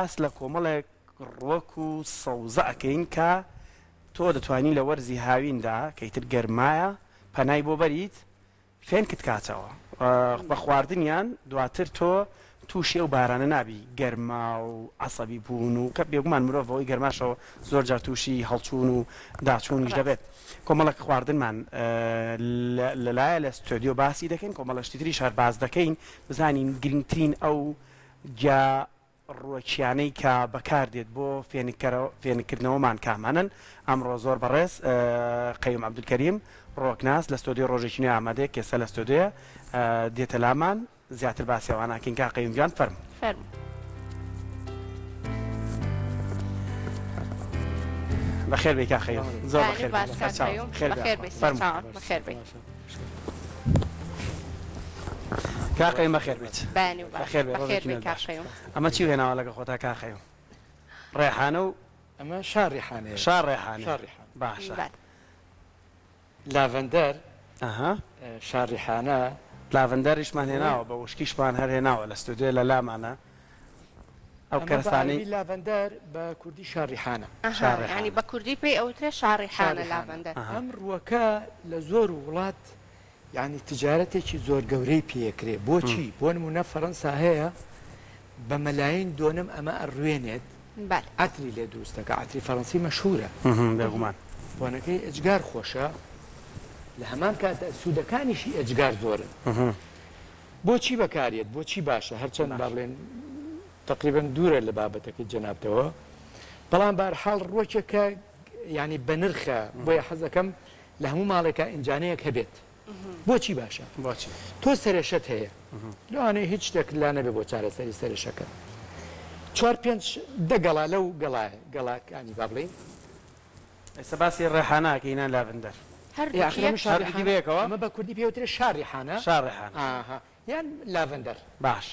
باس لە کۆمەڵێک ڕوەک و سەوزەکەین کە تۆ دەتوانی لە وەرزی هاویندا کەیتر گەرمایە پەنای بۆ بەریت فێن کت کاتەوە بە خواردنیان دواتر تۆ تووشی ئەو بارانە نابی گەرما و عەسەبی بوون و کە بێگومان مرۆڤەوەی گەرماشەوە زۆر جار تووشی هەڵچوون و داچوونیش دەبێت کۆمەڵک خواردنمان لەلایە لە ستۆدیۆ باسی دەکەین کۆمەڵە شتی تریش هەر باز دەکەین بزانین گرنگترین ئەو جا ڕووەکیانەی کە بەکاردێت بۆ فێنکردنەوەمان کامانن ئەمڕۆ زۆر بەڕێز قەیوم عەبدولکەریم ڕۆکناس لە ستۆدیۆ ڕۆژێکی نوێ ئامادەیە کێسە لە ستۆدیۆیە دێتە لامان زیاتر باسیەوە ناکەین کا قەیوم جان فەرموو. بەخێر بێ کا قەیوم زۆر بەخێر بێ کاقەی بەخێر بێت ئەمە چی هێناوە لەگە خۆتا کاقەیوم ڕێحانە و ئەمە شار ڕێحانەیە شار ڕێحانە باشە لاڤەندەر شار ڕێحانە لاڤەندەریشمان هێناوە بە وشکیشمان هەر هێناوە لە ستودیۆ لە لامانە ئەو کەرستانەی لاڤەندەر بە کوردی شار ڕێحانە ینی بە کوردی پێی ئەوترێ شار ڕێحانە لاڤەندەر ئەم ڕووەکە لە زۆر وڵات یعنی تجارەتێکی زۆر گەورەی پێکرێ بۆچی بۆ نمونە فەڕەنسا هەیە بە مەلاین دۆنم ئەمە ئەڕوێنێت عەتری لێ دروستەکە عەتری فەڕەنسی مەشهورە بێگومان بۆنەکەی ئەجگار خۆشە لە هەمان کاتە سوودەکانیشی ئەجگار زۆرن بۆچی بەکارێت بۆچی باشە هەرچەند با بڵێن تقریبەن دوورە لە بابەتەکەی جەنابتەوە بەڵام بەرحاڵ ڕۆکێکە ینی بە نرخە بۆیە حەزەکەم لە هەموو ماڵێکە ئینجانەیەک هەبێت بۆچی باشە تۆ سەرێشت هەیە لەوانەیە هیچ شتێک لا نەبێ بۆ چارەسەری سەرێشەکە 4-5 دەگەڵا لەو گەڵاکانی با بڵێن ئێستا باسی ڕێحانەکەینان لاڤەندەر ئەمە بە کوردی پێوترێ شار ڕێحانە یان لاڤەندەر باش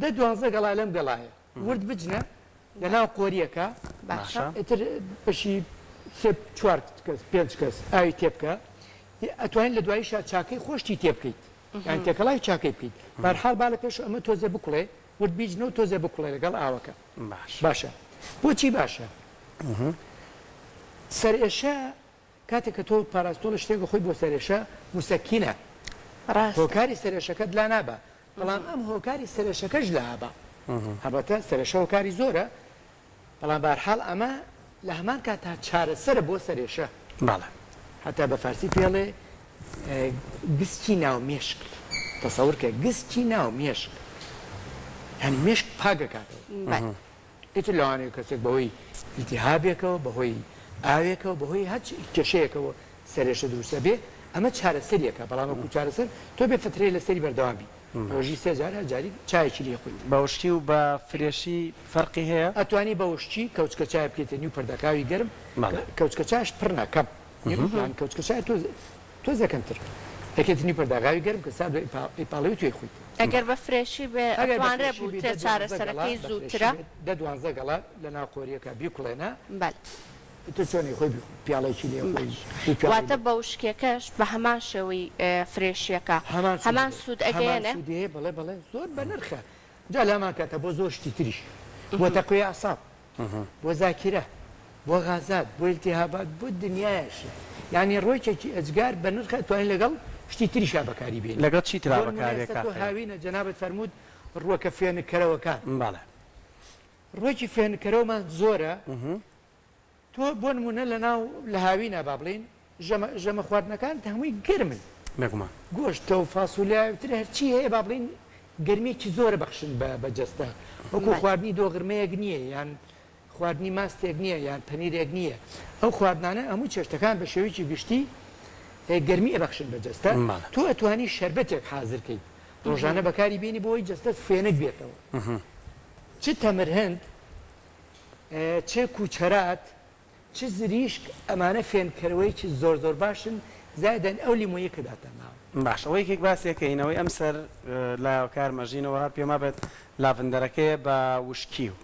10-12 گەڵا لەم گەڵایە ورد بجنە لەناو قۆریەکە ئیتر بەشی 4 کەس 5 کەس ئاوی تێ بکە ئەتوانین لە دوایی شات چاکەی خۆشتی تێ بکەیت یان تێکەڵای چاکەی بکەیت بەرحاڵ با لە پێش ئەمە تۆزە بکوڵێ ورد بیجنە و تۆزە بکوڵێ لەگەڵ ئاوەکە باشە بۆچی باشە سەرێشە کاتێک کە تۆ پاراستۆڵە شتێک خۆی بۆ سەرێشە موسەکینە هۆکاری سەرێشەکەت لا نابە بەڵام ئەم هۆکاری سەرێشەکەش لا هەبە هەبەتە سەرێشە هۆکاری زۆرە بەڵام بەرحاڵ ئەمە لە هەمان کاتا چارەسەرە بۆ سەرێشە حتا بە فارسی پێڵێ گستی ناو مێشک تەسەورکە گستی ناو مێشک هەنی مێشک پاگەکاتەوە ئیتر لەوانەیە کەسێک بەهۆی ئیلتیهابێکەوە بەهۆی ئاوێکەوە بەهۆی هەچ کێشەیەکەوە سەرێشە دروستە بێ ئەمە چارەسەریەکە بەڵام وەکو چارەسەر تۆ بێ فترەی لەسەری بەردەوامی ڕۆژی 3 جار جاری چایەکی لێ خۆی بەوشتی و بە فرێشی فەرقی هەیە ئەتوانی بەوشتی کەوچکە چای بکەیتە نیو پەردەکاوی گەرم کەوچکە چاش پڕ نەکەم کەوچکە چای تۆ زەکەمتر ئەکێتنی پەرداغاوی گەرم کە ساد ئیپاڵی توێ خۆیت ئەگەر بە فرێشی بێوانرە بوو چارەسەرەکەی زووترە 12 گەڵا لە ناو قۆریەکە بیکوڵێنە تۆ چۆنی خۆی پیاڵێکی لێ واتە بە وشکێکەش بە هەمان شێوەی فرێشیەکە هەمان سوود ئەگەێنە بڵێ بڵێ زۆر بە نرخە جا لامان کاتە بۆ زۆر شتی تریش بۆ تەقوی ئاساب بۆ زاکیرە بۆ غازات بۆ ئیلتیهابات بۆ دنیایەشە یعنی ڕۆیکێکی ئەجگار بە نرخە توانین لەگەڵ شتی تریشا بەکاری بێن لەگەڵ چی ترا بەکارێکە هاوینە جەنابەت فەرموود ڕووەکە فێنکەرەوەکان ڕۆیکی فێنکەرەوەمان زۆرە تۆ بۆ نمونە لە ناو لە هاوینە با بڵێن ژەمە خواردنەکان هەمووی گرمن گۆشتە و فاسوولایتر هەرچی هەیە با بڵێن گەرمێکی زۆرە بەخشن بە جەستە وەکو خواردنی دۆغرمەیەک نییە یان خواردنی ماستێک نییە یان پەنیرێک نییە ئەو خواردنانە هەموو چێشتەکان بە شێوەیەکی گشتی گەرمی ئەبەخشن بە جەستە تۆ ئەتوانی شەربەتێک حازرکەیت ڕۆژانە بەکاری بێنی بۆی جەستە فێنک بێتەوە چ تەمرهەند چ کوچەرات چ زریشک ئەمانە فێنکەرەوەیکی زۆر زۆر باشن زایدەن ئەو لیمۆیە کە داتەماوە باش ئەوەیەکێک باسیەکەینەوەی ئەم سەر لایەوەکار مەژینەوە هەر پێما بێت لاڤەندەرەکەی بە وشکی و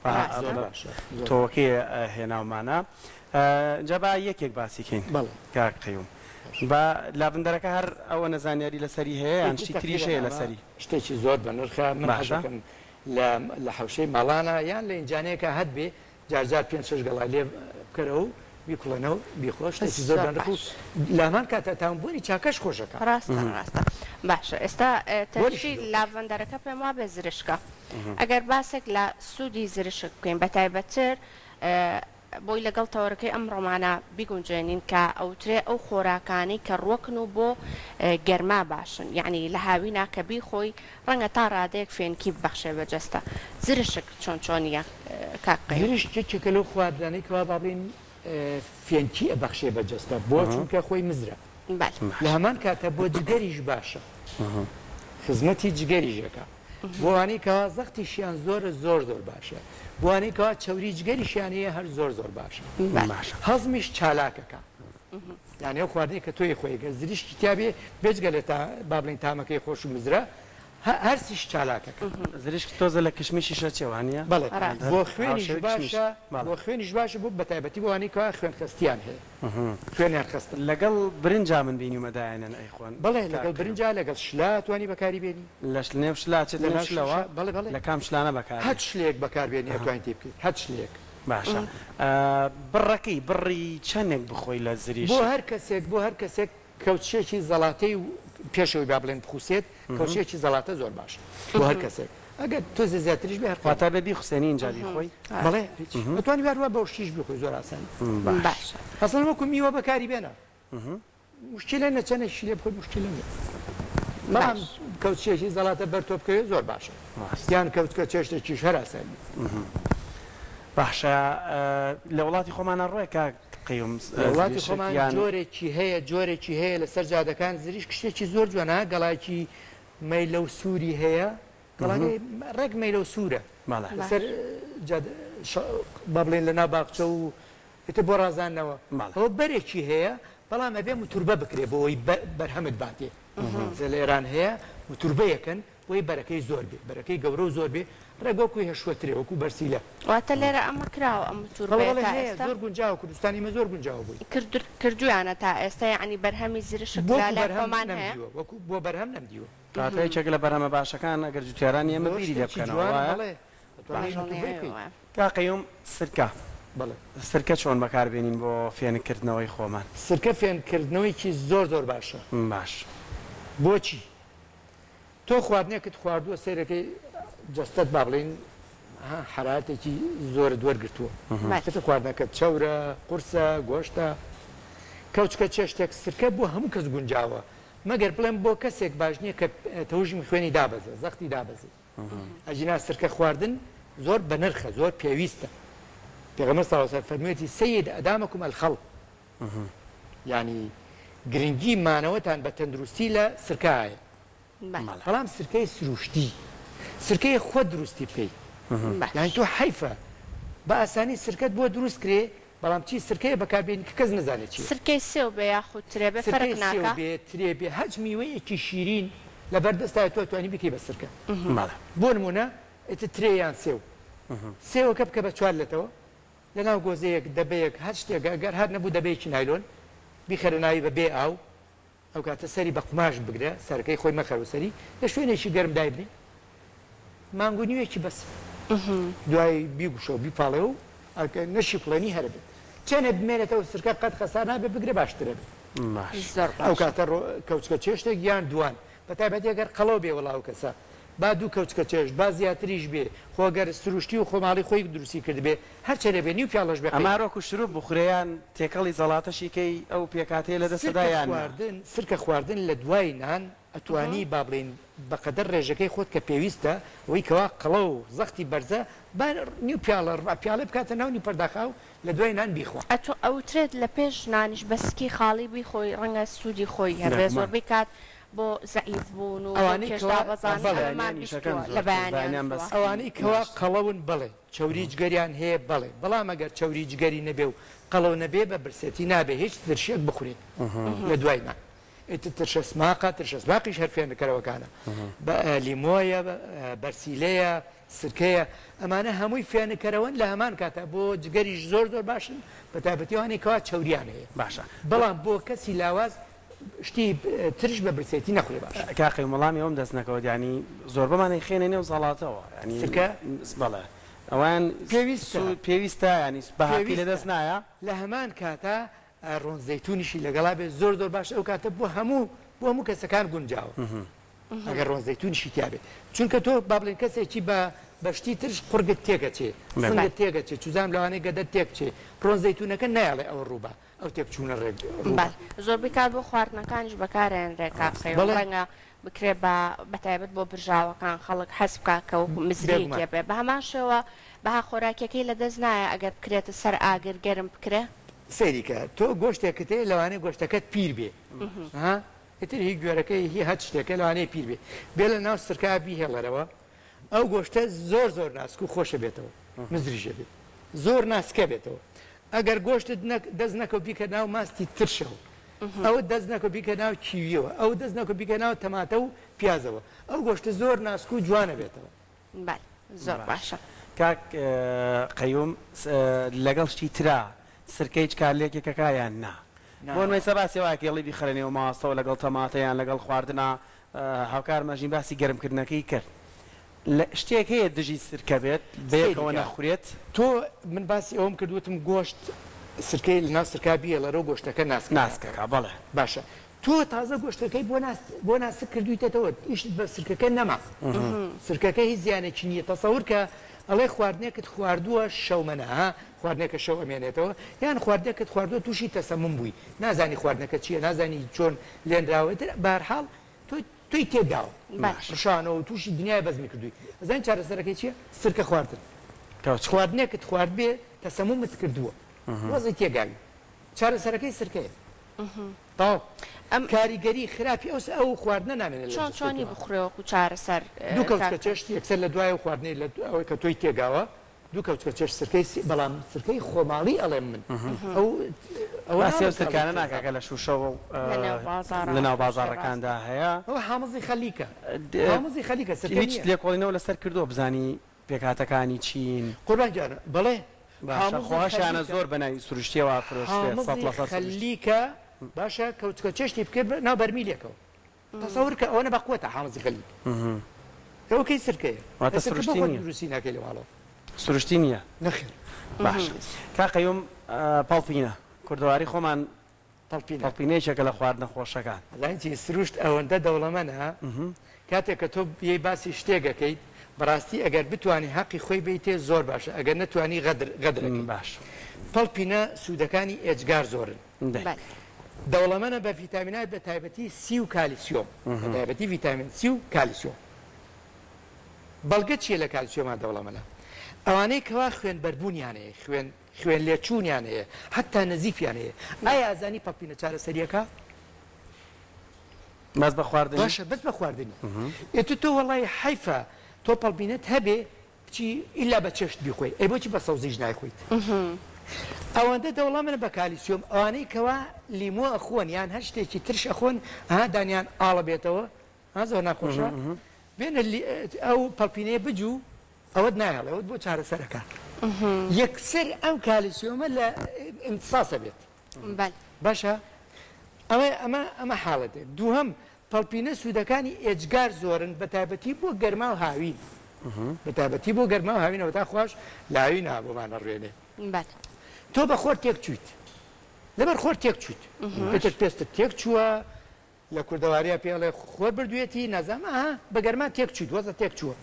تۆوەکەی هێناومانە جەبا یەکێک باسیکەین کاک قەیوم بە لاڤەندەرەکە هەر ئەوە نەزانیاری لەسەری هەیە یان شتی تریش هەیە لەسەری شتێکی زۆر بە نرخە من حەزەکەم لە حوشەی ماڵانە یان لە ئینجانەیەکە هەت بێ جارجار 5-6 گەڵای لێ بکەرەوە و بیکڵێنەوە بیخۆش زۆر لامان کاتە تاوانبوونی چاکەش خۆشەکە ڕاستە باشە ئێستا تەشی لاڤەندەرەکە پێم وا بێ زرشکە ئەگەر باسێک لە سوودی زرشک بکەین بە تایبەتر بۆی لەگەڵ تەوەرەکەی ئەم ڕۆمانە بیگونجێنین کە ئەوترێ ئەو خۆراکانی کە ڕوەکن و بۆ گەرما باشن یعنی لە هاوینا کە بیخۆی ڕەنگە تا ڕادەیەک فێنکی ببەخشێ بەجەستە زرشک چۆنیە کاقیشتێکە لەو خواردانەی کەوا باڵین فێنکی ئەبەخشێ بەجەستە بۆ چونکە خۆی مزرە لە هەمان کاتە بۆ جگەریش باشە خزمەتی جگەریژەکە بۆوانی کەوا زەختیشیان زۆر باشە بوانی کەوا چەوری جگەریشیانەیە هەر زۆر باشە هەزمیش چالاکەکە یعنی ئەو خواردنی کە تۆی خۆیگە زریشتی تیاابێ بێجگە لە با بڵین تامەکەی خۆش و مزرە هەرسیش چالاکەکە زریشک تۆزە لە کشمیشیشە چێوانە بەڵێ بۆ خوێنیش باشە بۆ خوێنیش باشە بۆ بەتایبەتی بۆوانی کەوا خوێن خستیان هەیە خوێنیان خستن لەگەڵ برنجا من بینیمەدایەنن ئەیخۆن بڵێ لەگەڵ برنجا لەگەڵ شلا توانی بەکاری بێنی لەش نێو شلاچێت لەشلەوە بڵێ لە کام شلانە بەکار هەت شلێک بەکاربێنی ئەتوانین تێ بکەیت هەت شلێک باشە بڕەکەی بڕی چەندێک بخۆی لە زریش بۆ هەر کەسێک کەوچێکی زەڵاتەی و پێشەوەی با بڵێن بخوسێت کەوچێکی زەڵاتە زۆر باشە بۆ هەر کەسێک ئەگەر تۆ زیاتریش بێ هەرخواتە بێبی خوسێنی اینجا بیخۆی بڵێ ئەتوانی باروە بە شیش بخۆی زۆر ئاسانی باشە هەسەن وەکو میوە بەکاری بێنە مشکلە نەچەنێکی لێ بخۆی مشکلە نیە بەڵام کەوچێکی زەڵاتە بەرتۆ بکەوێت زۆر باشە یان کەوتکە چێشتێکیش هەر ئاسانی باشە لە وڵاتی خۆمانە ڕۆیکە قیوم وڵاتی خۆمان جۆرێکی هەیە لەسەر جادەکان زریش کشتێکی زۆر جوانە گەڵایکی مەیلە و سووری هەیە ڕێک مەیلە و سوورە لەسەر با بڵێن لە ناوباخچە و ئێتە بۆ ڕازانەوە ئەوە بەرێکی هەیە بەڵام ئەبێ موتوربە بکرێ بۆەوەی بەرهەمت باتێ لە ئێران هەیە موتوربەیەکەن بۆی بەرەکەی زۆر بێ بەرەکەی گەورە و زۆر بێ ڕێگۆکوی هەشوەترێ وەکو بەرسیلە واتە لێرە ئەمە کراوە ئەم زۆر گونجاو کوردستانی مە زۆر گونجاو بووی کردویانە تا ئێستا یعنی بەرهەمی زرشک لەمان هەیە وەکو بۆ بەرهەم نەمدیوە کاتەیەکێک لە بەرهەمە باشەکان ئەگەر جوتیارانی ئێمە بیری لێ بکەنەوە کاقیوم سرکە سرکە چۆن بەکاربێنین بۆ فێنکردنەوەی خۆمان سرکە فێنکردنەوەیکی زۆر باشە باش بۆچی تۆ خواردنێکت خواردووە سیرەکەی جستت با بڵین حراتێکی زۆر دووەرگرتووە خواردنەکە چەورە قورسە گۆشتە کەوچکە چێشتێک سرکە بۆ هەموو کەس گونجاوە مەگەر بڵێم بۆ کەسێک باش نییە کە تەوژمی خوێنی دابەزە زەختی دابەزێ ئەجینا سرکە خواردن زۆر بە نرخە زۆر پێویستە پێغەمبەر صلی الله علیه و سلم فەرموویەتی سەید ئەدامەکم الخەڵق یعنی گرنگی مانەوەتان بە تەندروستی لە سرکایە بەڵام سرکەی سروشتی سرکەی خۆ دروستی بکەیت یعنی تۆ حیفە بە ئاسانی سرکەت بۆ دروست کرێ بەڵام چی سرکەیە بەکاربێنی کە کەس نەزانێت چی سرکەی سێو بێ یاخود ترێ بێ فەرق ناکات ترێ بێ هەج میوەیەکی شیرین لە بەردەستای تۆ توانی بکەی بە سرکە بۆ نمونە ئێتە ترێیان سێو سێوەکە بکە بە چوار لەتەوە لەناو گۆزەیەک دەبەیەک هەر شتێکە گەر هەر نەبوو دەبەیەکی نایلۆن بیخەرە ناوی بە بێ ئاو ئەو کاتە سەری بە قماش بگرە سەرەکەی خۆی مەخەر و سەری لە شوێنێکی گەرم دایبنی مانگونیوێکی بەس دوای بیگوشە و بیپاڵێ و نەشی پڵێنی هەرە بێت چەنە بمێنێتەوە سرکە قەت خەسار نابێ بگرێ باشترە بێت ئەو کاتە کەوچکە چێشتێک یان دوان بەتایبەتی ئەگەر قەڵەو بێ وەڵاو کەسە با دوو کەوچکە چێشت با زیاتریش بێ خۆگەر سروشتی و خۆماڵی خۆی دروستی کرد بێ هەر چێرە بێ نیو پیاڵەش بێ ئەماڕۆکو شروع بخورەیان تێکەڵی زەڵاتەشیکەی ئەو پێکاتەیە لە دەستدایان سرکە خواردن لە دوای نان ئەتوانی با بڵین بەقەدەر ڕێژەکەی خۆت کە پێویستە ئەوەی کەوا قەڵە و زەختی بەرزە نیو پیاڵە بکاتە ناونی پەرداخاو لە دوای نان بیخوا ئەوترێت لە پێش نانیش بەسکی خاڵی بیخۆی ڕەنگە سوودی خۆی هەبێ زۆر بکات بۆ زەعیف بوون و ئەوانەی کەوا قەڵەون بڵێ چەوری جگەریان هەیە بڵێ بەڵام ئەگەر چەوری جگەری نەبێ و قەڵەو نەبێ بە برسێتی نابێ هیچ ترشێک بخورێت لە دوای نان ترشە سماقە ترشە سماقیش هەر فێنکەرەوەکانە بە لیمۆیە بەرسیلەیە سرکەیە ئەمانە هەمووی فێنکەرەوەن لە هەمان کاتە بۆ جگەریش زۆر باشن بە تایبەتیوانی کەوا چەوریان هەیە باشە بەڵام بۆ کەسی لاواز شتی ترش بە برسێتی نەخورێ باش کاقی وەڵامی ئەوم دەست نەکەوت ینی زۆر بەمانەی خێنە نێو زەڵاتەوە سکە بەڵێ ئەوان پێویستە ینی بەهاپی لە دەست نایە لە هەمان کاتە ڕۆنزەیتونیشی لەگەڵا بێت زۆر باش ئەو کاتە بۆ هەموو کەسەکان گونجاوە ئەگەر ڕۆنزەیتونیشی تیاابێت چونکە تۆ با بڵێن کەسێکی بەشتی ترش قورگت تێگەچێ سنگت تێگەچێ چوزام لەوانەیە گەدە تێکچێ ڕۆنزەیتونەکە نایڵێ ئەو ڕووبە ئەو تێکچوونە ڕێک زۆر بکات بۆ خواردنەکانیش بەکارێن ڕێکاقی ڕەنگە بکرێ بەتایبەت بۆ برژاوەکان خەڵک حەز بکات کە وەکو مزریکێ بێ بە هەمان شێوە بەها خۆراکەکەی لە دەست نایە ئەگەر بکرێتە سەر ئاگر گەرم بکرێ سەریکە تۆ گۆشتێکت هەیە لەوانەیە گۆشتەکەت پیر بێ ئتر هی گوێرەکەی هی هەچ شتێکە لەوانەیە پیر بێ بێ لە ناو سرکا بیهێڵەرەوە ئەو گۆشتە زۆر ناسک و خۆشە بێتەوە مزریژە بێت زۆر ناسکە بێتەوە ئەگەر گۆشتت دەست نەکە بیکە ناو ماستی ترشەوە ئەوە دەست نەکە بیکە ناو کیویەوە ئەو دەست نەکە بیکە ناو تەماتە و پیازەوە ئەو گۆشتە زۆر ناسک و جوانە بێتەوە زۆر باشە کاک قەیوم لەگەڵ شتی ترا سرکەیچ کارلێکێکەکایان نا بۆن مەسە باسی واکێڵی بیخڕێنەوە ماستەوە لەگەڵ تەماتەیان لەگەڵ خواردنا هاوکار مەژین باسی گەرمکردنەکەی کرد شتێک هەیە دژی سرکە بێت بەیەکەوە نەخورێت تۆ من باسی ئەوم کردوتم گۆشت سرکەی لە ناو سرکا بیە لەرەوە گۆشتەکە ناسکەکە بەڵێ باشە تۆ تازە گۆشتەکەی بۆ ناسک کردویتەوە ئیشت بە سرکەکە نەما سرکەکە هیچ زیانێکی نییە تەسەور کە ئەڵێ خواردنێکت خواردووە شەومەنە خواردنێکە شەو ئەمێنێتەوە یان خواردنێکت خواردووە تووشی تەسەمم بووی نازانی خواردنەکە چییە نازانی چۆن لێنراوەتر بەرحاڵ توی تێداوە ڕشانەوە و تووشی دنیای بەزمی کردووی زان چارەسەرەکەی چییە سرکە خواردن خواردنێکت خوارد بێ تەسەممت کردووە وەزی تێگاوی چارەسەرەکەی سرکەیە کاریگەری خراپی ئەو خواردنە نامێنێت چۆنی بخورێوەکو چارەسەر دوو کەوچکە چێشتی یەکسەر لە دوای خواردنەی ئەوەی کە تۆی تێگاوە دوو کەوچکە چێش سرکەی بەڵام سرکەی خۆماڵی ئەڵێم من ئەو سرکانە ناکەکە لە شوشەوە لە ناو بازاڕەکاندا هەیە ئەو حامزی خەلیکە حامزی خەلیکە هیچ لێکۆڵینەوە لەسەر کردووە بزانی پێکاتەکانی چین قوربان جانە بەڵێ خۆشیانە زۆر بەناوی سروشتیەوە فرۆشتێت خەلیکە باشە کەوچکە چێشتی بکرد ناو بەرمیلێکەوە تەسەور کە ئەوە بەقوتە حامزی خەلیک ئەوەکەی سرکەیە دروستی ناکەی لە ماڵەوە سروشتی نییە نەخێر باش کاقەیوم پاڵپینە کوردەواری خۆمان پاڵپینەیەکە لە خواردنە خۆشەکان لایکی سروشت ئەوەندە دەوڵەمەنە کاتێک کە تۆ یەی باسی شتێگەکەیت بەڕاستی ئەگەر بتانی حەقی خۆی بیتێ زۆر باشە ئەگەر نتوانی غەدرەکەی باش پەڵپینە سوودەکانی ئێجگار زۆرن دەوڵەمەنە بە ڤیتامینات بە تایبەتی سی و کالیسیۆم بە تایبەتی ڤیتامین سی و کالیسیۆم بەڵگە چیە لە کالیسیۆمان دەوڵەمەنە ئەوانەی کەوا خوێن بەربوونیانەیە خوێن لێچوونیان هەیە حتا نەزیفیان هەیە ئایا ئازانی پەڵپینە چارەسەریەکە بەس بە خواردن باشە بەس بە خواردنی ئێت تۆ وەڵی حیفە تۆ پەڵپینەت هەبێ بچی ئیلا بە چێشت بیخۆی ئەی بۆچی بە سەوزیش نایخۆیت ئەوەندە دەوڵەمەنە بە کالیسیۆم ئەوانەی کەوا لیمۆ ئەخۆن یان هەر شتێکی ترش ئەخۆن دانیان ئاڵە بێتەوە زۆر ناخۆشە بێنە ئەو پەڵپینەیە بجوو ئەوەت نایڵێ ئەوت بۆ چارەسەرەکە یەکسەر ئەم کالیسیۆمە لە ئیمتساسە بێت باشە ئەمە حاڵەتێ دووهەم پەڵپینە سوودەکانی ئێجگار زۆرن بە تایبەتی بۆ گەرما و هاوین بە تایبەتی بۆ گەرما و هاوینەوە تا خۆش لاوی نابۆمانە ڕوێنێ تۆ بە خۆر تێک چویت لەبەر خۆر تێک چویت پێتر پێستت تێک چووە لە کوردەواریە پێڵێ خۆر بردوێتی نازانمە بە گەرما تێک چویت وەزە تێک چووە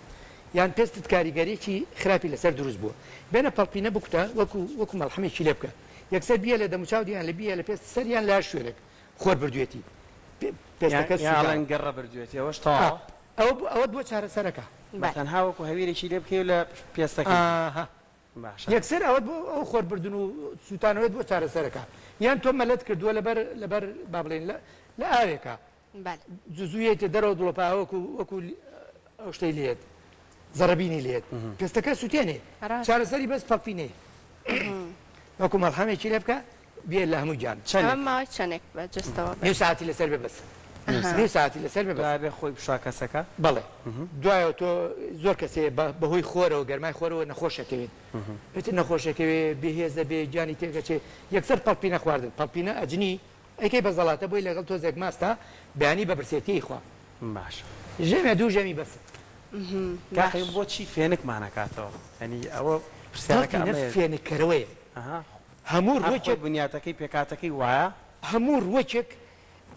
یان پێستت کاریگەریکی خراپی لەسەر دروست بووە بێنە پەڵپینە بکوتە وەکو مەڵحەمێکی لێ بکە یەکسەر بیە لە دەموچاودیان لە بیە لە پێست سەریان لا شوێنێک خۆر بردوێتی گەڕە بردوێتی ئەوەش تاوە ئەوە بۆ چارەسەرەکە تەنها وەکو هەویرێکی لێ بکەی لە پێستەکە یەکسەر ئەوەت بۆ ئەو خۆر بردن و سووتانەوەت بۆ چارەسەرەکە یان تۆ مەلەت کردووە لەبەر با بڵێن لە ئاوێکە جزویەتە دەرەوە دڵۆپا وەکو ئەو شتەی لێت زەرەبینی لێت پێستەکە سووتێنێ چارەسەری بەس پەڵپینێ وەکو مەڵحەمێکی لێ بکە بێ لە هەموو گیان چەندێک بەجستەوە نێو ساعتی لەسەر بێ بەس نێو ساعتی لەسەر بێ خۆی بشا کەسەکە بەڵێ دوایەوە تۆ زۆر کەسێ بەهۆی خۆرەوە گەرمای خۆرەوە نەخۆشەکەوێت پێت نەخۆشەکەوێ بێهێزە بێ گیانی تێگەچێ یەکسەر پەڵپینە خواردن پەڵپینە ئەجنی ئەیکەی بە زەڵاتە بۆی لەگەڵ تۆزێک ماستە بەیانی بە برسێتی خوا باش ژەمێ دوو ژەمی بەس کاقی بۆچی فێنکمانەکاتەوە ئەنی ئەوە پرسیارەکە فێنکەرەوەیە هەموو ڕۆکێک بنیاتەکەی پێکاتەکەی وایە هەموو ڕۆکێک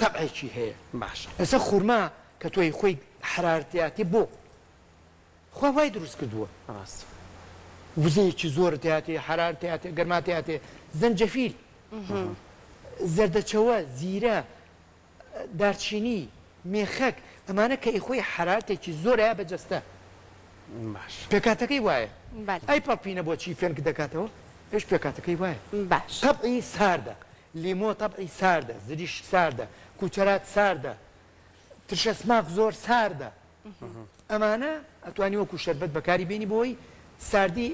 تەبعێکی هەیە باش ئەسە خورما کە تۆی خۆی حرارتیاتی بۆ خوا وای دروست کردووە ڕاست وزەیەکی زۆر تیاتی حرارتیاتی گەرماتیاتێ زەنجەفیل زەردەچەوە زیرە دارچینی مێخەک ئەمانە کە ئیخۆی حرارتێکی زۆرە بەجەستە باش پێکاتەکەی وایە بەڵێ ئەی پەڵپینە بۆچی فێنک دەکاتەوە پێش پێکاتەکەی وایە باش تەبعی ساردە لیمۆ تەبعی ساردە زریش ساردە کوچەرات ساردە ترشەسماق زۆر ساردە ئەمانە ئەتوانی وەکو شەربەت بەکاری بینی بۆی ساردی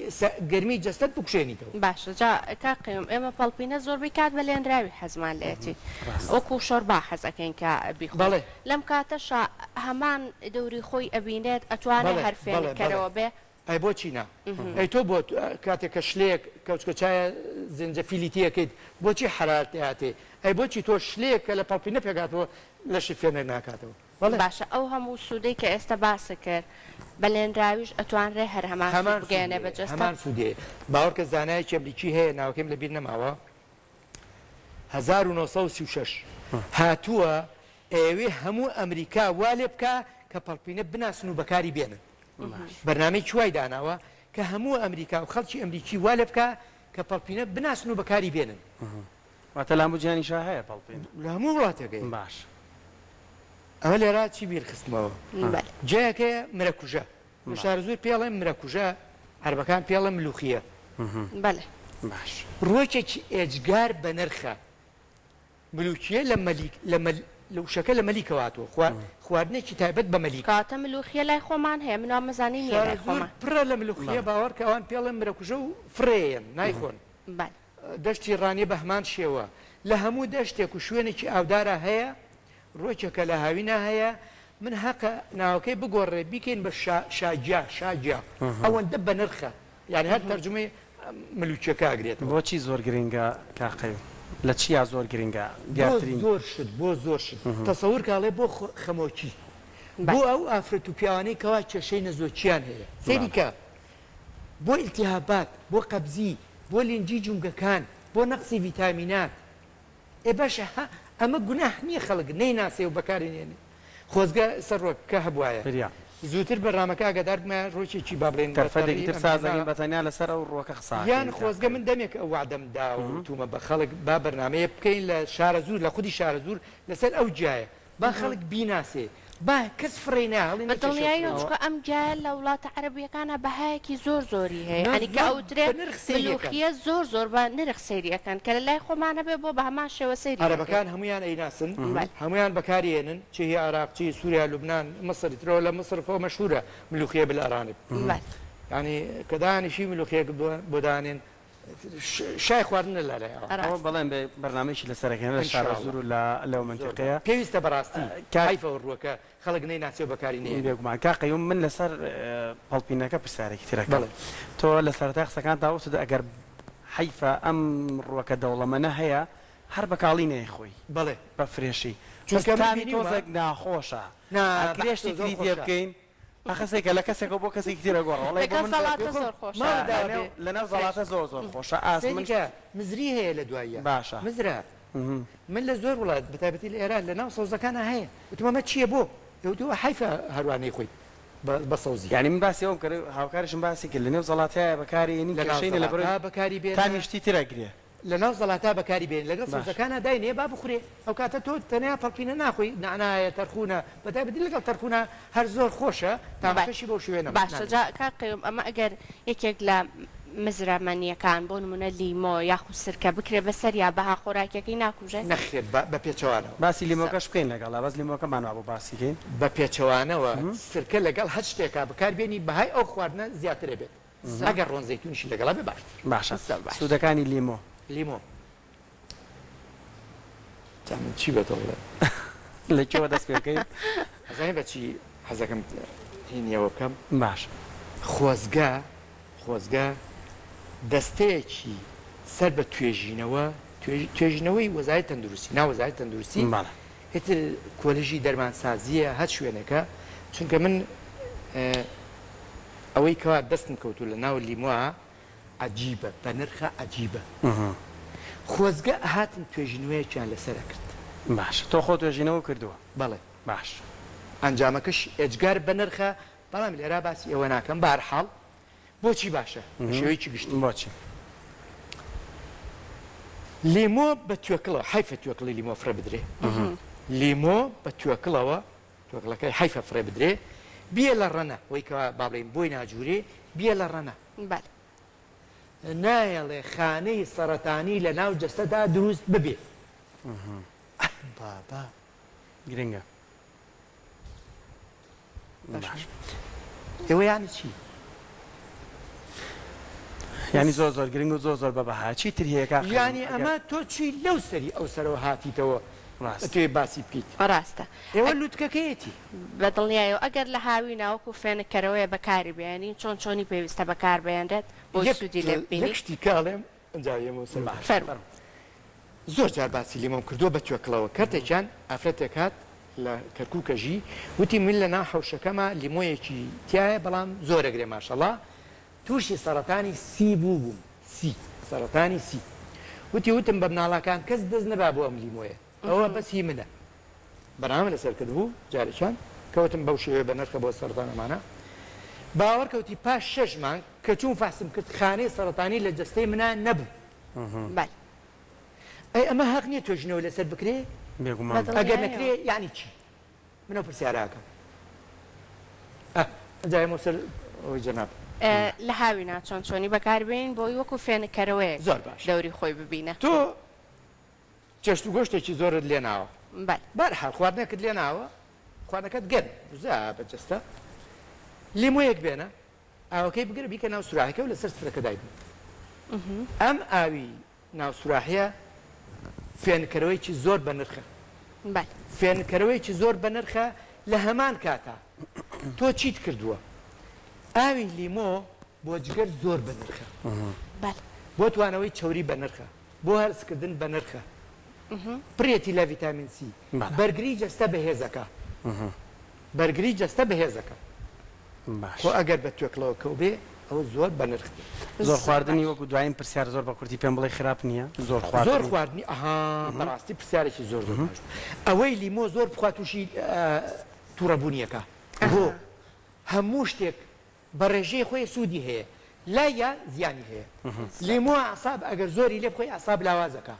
گەرمی جەستەت بکوشێنیتەوە باشە جا کاقیم ئێمە پەڵپینە زۆربەی کات بە لێنراوی حەزمان لێتی وەکو شۆربا حەزەکەین کە بیخۆ لەم کاتەشە هەمان دەوری خۆی ئەبینێت ئەتوانێت هەر فێنکەرەوە بێ ئەی بۆچی نا ئەی تۆ بۆ کاتێککە شلێک کەوچکەچایە زنجەفیلیتیەکەیت بۆچی حرارتیاتێ ئەی بۆچی تۆ شلێک کە لە پەڵپینە پێکاتەوە لەشی فێنەر ناکاتەوە باشە ئەو هەموو سوودەی کە ئێستا باسە کرد بە لێنراویش ئەتوانرێ هەر هەمان بگەێنێ بەجەستە هەمان سوودێ باوەڕکە زانایە ئەمریکی هەیە ناوکەم لەبیر نەماوە 1936 هاتووە ئێوێ هەموو ئەمریکا وا لێ بکە کە پەڵپینە بناسن و بەکاری بێنن بەرنامەی چوای داناوە کە هەموو ئەمریکا و خەڵکی ئەمریکی وا لێ بکە کە پەڵپینە بناسن و بەکاری بێنن واتە لامبوجیانی شا هەیە پەڵپین لە هەموو وڵاتەکەی باش ئەمە لێرا چی بیرخستمەوە جەیەکەیە مرەکوژە لە شار زۆر پێڵێن مرەکوژە عەربەکان پێڵە ملوخیە بەڵێ باش ڕۆکێکی ئێجگار بە نرخە ملوکیە لە وشەکە لە مەلیکەواتەوە خواردنێکی تایبەت بە مەلیک کاتە ملوخیە لای خۆمان هەیە منوا مەزانی نیە خۆمان پڕە لە ملوخیە باوەڕ کە ئەوان پێڵێن مرەکوژە و فرێن نایخۆن دەشتی ڕانیە بە هەمان شێوە لە هەموو دەشتێک و شوێنێکی ئاودارە هەیە ڕۆکێکە لە هاوینە هەیە من حەقە ناوەکەی بگۆڕێ بیکەین بە شاجیا ئەوەندە بە نرخە یعنی هەر تەرجمەی ملوچەکە ئاگرێت بۆچی زۆر گرنگە کاقەی لە چیا زۆر گرنگە دیارترین زۆر شت بۆ زۆر شت تەسەور کاڵێ بۆ خەمۆکی بۆ ئەو ئافرەت و پیاوانەی کەوا کێشەی نەزۆکیان هەیە سەریکە بۆ ئیلتیهابات بۆ قەبزی بۆ لینجی جونگەکان بۆ نەقسی ڤیتامینات ئێ باشە ئەمە گوناح نییە خەڵک نەیناسێ و بەکارێنێنێ خۆزگە سەرڕۆکە هەبواە زووتر بەڕامەکە ئاگادارمە ڕۆکێکی با بڵێن تەرفەدێکی تر سازەکەین بەتەنیا لەسەر ئەو ڕۆکە قسە یان خۆزگە من دەمێک ئەو وعدەمدا و تومە بە خەڵک با بەرنمەیە بکەین لە شارە زوور لە خودی شارە زوور لەسەر ئەو جایە با خەڵک بیناسێ با کەس فڕێ ناڵێن بە دڵنیاییچکە ئەم جایە لە وڵاتە عەرەبیەکانە بەهایەکی زۆر زۆری هەیە ئەنی کە ئەوترێت ملوخیە زۆر زۆر بە نرخ سەیریەکەن کە لە لای خۆمانە بێ بۆ بە هەمان شێوە سەیری عەرەبەکان هەمویان ئەیناسن هەمویان بەکارێنن چی عێراق چی سووریا لوبنان مەسر ترەوە لە مەسر خۆ مەشهورە ملوخیە بالئەرانب ینی کە دانیشی ملوخیەک بۆ دانێن شای خواردنە لەلایەوە بەڵێن بێ بەرنامەیەکی لەسەرەکەن لە شارە زوور و لەو منتیقەیە پێویستە بەڕاستی کایفەوە ڕووەکە خەڵک نەیناسێ بەکاری نێ بێگومان کاقەیوم من لەسەر پەڵپینەکە پرسیارێکی ترەکە تۆ لە سەرەتا قسەکان داوتدا ئەگەر حیفە ئەم ڕووەکە دەوڵەمەنە هەیە هەر بەکاڵی نەیە خۆی بڵێ بە فرێشی چونکەمی تۆزێک ناخۆشە کرێشتی تری تێ بکەین ئەخەسێکە لە کەسێکە بۆ کەسێکی ترە گۆڕ لەناو زەڵاتە زۆر زۆر خۆشە ئاسمنکە مزری هەیە لە دوایە باشە مزرە من لە زۆر وڵات بەتابەتی لە ئێران لە ناو سەوزەکانە هەیە وتمەمە چییە بۆ دەوتوە حیفە هەروانەی خۆی بە سەوزی یعنی من باسی ئەوم کرد هاوکارشم باسی کرد لە نێو زەڵاتایە بەکارێنی کەشەینە لە بەرەوەی بەکاری بێن تامیشتی ترەگرێ لە ناو زەڵاتا بەکاری بێن لەگەڵ سەوزەکانە داینێ با بخورێ ئەو کاتە تۆ تەنیا پەڵپینە ناخۆی نعنایە تەرخونە بەتابەتی لەگەڵ تەرخونە هەر زۆر خۆشە تامەکەشی بۆ شوێنە باشە کاقەیوم ئەمە ئەگەر یەکێک لە مزرەمەنیەکان بۆ نمونە لیمۆ یاخود سرکە بکرێ بەسەر یا بەها خۆراکەکەی ناکوژێت نەخێت بە پێچەوانەوە باسی لیمۆکەش بکەین لەگەڵا باز لیمۆکەمانەوە بۆ باسیکەین بە پێچەوانەوە سرکە لەگەڵ هەر شتێکا بەکاربێنی بەهای ئەو خواردنە زیاترە بێت ئەگەر ڕۆنزەیتونیشی لەگەڵا بێ باشە سوودەکانی لیمۆ لیمۆ چی بێتەوە بڵێ لەکێوە دەست پێ بکەین ئەزانێ بەچی حەزەکەم هینیەوە بکەم باش خۆزگە دەستەیەکی سەر بە توێژینەوە توێژنەوەی وەزای تەندروستی ناوەزای تەندروستی هێتر کۆلژی دەرمانسازیە هەر شوێنەکە چونکە من ئەوەی کەوا دەستم کەوتو لە ناو لیمووە عجیبە بە نرخە عجیبە خۆزگە هاتن توێژنوەیەکیان لەسەر کرد باش تۆ خۆ توێژینەوە کردووە بەڵێ باش ئەنجامەکەش ئێجگار بە نرخە بەڵام لێرا باسی ئەوە ناکەم بەهەرحاڵ بۆچی باشە شێوەیەکی گشتی بۆچی لیمۆ بە توێکڵەوە حیفە توێکڵی لیمۆ فرە بدرێ لیمۆ بە توێکڵەوە توێکڵەکەی حیفە فرێ بدرێ بیە لە ڕەنە وەی کەوا با بڵێین بۆی ناجوورێ بیە لە ڕەنە نایەڵێ خانەی سەرەتانی لە ناو جەستەدا دروست ببێ بابا گرنگە ئێوە یانی چی؟ ینی زۆر زۆر گرنگ و زۆر زۆر بەبەها چی تر هەیەکە ینی ئەمە تۆ چی لەو سەری ئەو سەرەوە هاتیتەوە توێ باسی پیت ڕاستە ئێوە لوتکەکەیەتی بەدڵنیایەوە ئەگەر لە هاوی ناوەکو فێنکەرەوەی بەکاری بێنین چۆن چۆنی پێویستە بەکار بێنرێت بۆ سوودی لێ ببینی شتی کاڵێم زۆر جار باسی لیمۆم کردووە بە توێکڵەوە کاتێکیان ئافرەتێک هات لە کەرکووکەژی وتی من لە ناو حەوشەکەمە لیمۆیەکی تایە بەڵام زۆرەگرێ ماشەڵڵا تووشی سەرەتانی سی بوو بووم سی سەرەتانی سی وتم بە مناڵەکان کەس دەست نەبا بۆ ئەم لیمۆیە ئەوە بەسی منە بەنامە لەسەر کردبوو جارێکیان کەوتم بەو شێوەیە بە نرخە بۆ سەرەتانەمانە باوەڕکەوتی پاش 6 مانگ کە چوون فاسم کرد خانەی سەرەتانی لە جەستەی منە نەبوو ئەی ئەمە حەق نییە توێژنەوە لەسەر بکرێ ئەگەر نەکرێ یانی چی منەوە پرسیارەکەم ئەجایمەوە سەر ئەوەی جەناب لە هاوینا چۆن چۆنی بەکاربێن بۆی وەکو فێنکەرەوەی زۆر باش دەوری خۆی ببینە تۆ چێشت و گۆشتێکی زۆرت لێ ناوە بەرحاڵ خواردنەکەت لێ ناوە خواردنەکەت گەن بزا بەجەستە لیمۆیەک بێنە ئاوەکەی بگرە بیکە ناو سوراحەکە و لەسەر سفرەکە دایبن ئەم ئاوی ناو سوراحەیە فێنکەرەوەیکی زۆر بە نرخە فێنکەرەوەیکی زۆر بە نرخە لە هەمان کاتە تۆ چیت کردووە ئاوی لیمۆ بۆ جگەر زۆر بە نرخە بۆ توانەوەی چوری بە نرخە بۆ هەرسکردن بە نرخە پرێتی لە ڤیتامین سی بەرگری جەستە بەهێزەکە بەرگری جەستە بەهێزەکە خۆ ئەگەر بە توێکڵەوە کەو بێ ئەوە زۆر بە نرخ زۆر خواردنی وەکو دوایین پرسیار زۆر بە کورتی پێم بڵێ خراپ نییە زۆر خواردنی ئەها بەڕاستی پرسیارێکی زۆر زۆر باش ئەوەی لیمۆ زۆر بخوا تووشی تووڕەبوونیەکە بۆ هەموو شتێک بە ڕێژەی خۆی سوودی هەیە لایە زیانی هەیە لیمۆ ئەعساب ئەگەر زۆری لێ بخۆی ئەعساب لاوازەکە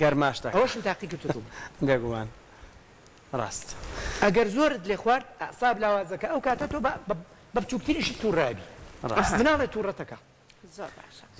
گەرماشتە ئەوەشم تاقی کردوم دەگوان ڕاست ئەگەر زۆرت لێ خوارد ئەعساب لاوازەکە ئەو کاتە تۆ بە بچووکترێکی تووڕابی مناڵێ تووڕەتەکە زۆر باشە